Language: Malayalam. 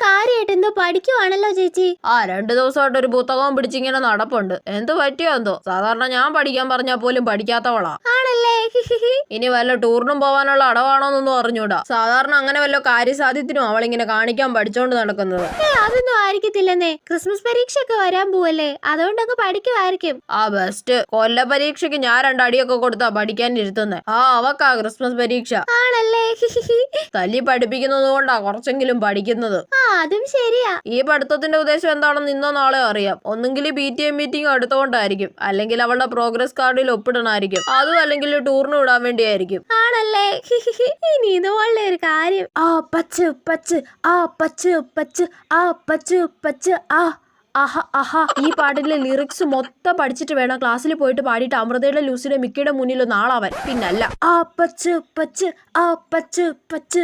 കാര്യമായിട്ട് എന്തോ പഠിക്കുവാണല്ലോ ചേച്ചി. 2 ദിവസമായിട്ട് ഒരു പുസ്തകവും പിടിച്ചിങ്ങനെ നടപ്പുണ്ട്. എന്ത് പറ്റിയോ എന്തോ. സാധാരണ ഞാൻ പഠിക്കാൻ പറഞ്ഞാൽ പോലും പഠിക്കാത്തവളാ. ആണല്ലേ? ഇനി വല്ല ടൂറിനും പോവാനുള്ള അടവാണോന്നൊന്നും അറിഞ്ഞൂടാ. സാധാരണ അങ്ങനെ വല്ല കാര്യസാധ്യത്തിനും അവളിങ്ങനെ കാണിക്കാൻ പഠിച്ചോണ്ട് നടക്കുന്നത്. അതൊന്നും ആയിരിക്കത്തില്ലെന്നേ. ക്രിസ്മസ് പരീക്ഷയൊക്കെ വരാൻ പോവല്ലേ, അതുകൊണ്ടൊക്കെ പഠിക്കുമായിരിക്കും. ബെസ്റ്റ്. കൊല്ല പരീക്ഷയ്ക്ക് ഞാൻ 2 അടിയൊക്കെ കൊടുത്താ പഠിക്കാൻ ഇരുത്തുന്നേ. അവക്കാ ക്രിസ്മസ് പരീക്ഷ. ആണല്ലേ? തല്ലി പഠിപ്പിക്കുന്നത് കൊണ്ടാ കുറച്ചെങ്കിലും പഠിക്കുന്നത്. അതും ശരിയാ. ഈ പഠിത്തത്തിന്റെ ഉദ്ദേശം എന്താണെന്ന് ഇന്നോ നാളെ അറിയാം. ഒന്നെങ്കിൽ PTA മീറ്റിംഗ് അടുത്തോണ്ടായിരിക്കും, അല്ലെങ്കിൽ അവളുടെ പ്രോഗ്രസ് കാർഡിൽ ഒപ്പിടണായിരിക്കും, അതും അല്ലെങ്കിൽ ടൂറിന് വിടാൻ വേണ്ടിയായിരിക്കും. ആണല്ലേ? ഇനി ഇതുപോലെ ഒരു കാര്യം. പച്ച് പച്ച് പച്ച് പച്ച് പച്ച് പച്ച് ഈ പാട്ടിലെ ലിറിക്സ് മൊത്തം പഠിച്ചിട്ട് വേണം ക്ലാസ്സിൽ പോയിട്ട് പാടിയിട്ട് അമൃതയുടെ ലൂസിയുടെ മിക്കയുടെ മുന്നിൽ നാളാവാൻ. പിന്നല്ല. പച്ച് പച്ച് പച്ച് പച്ച്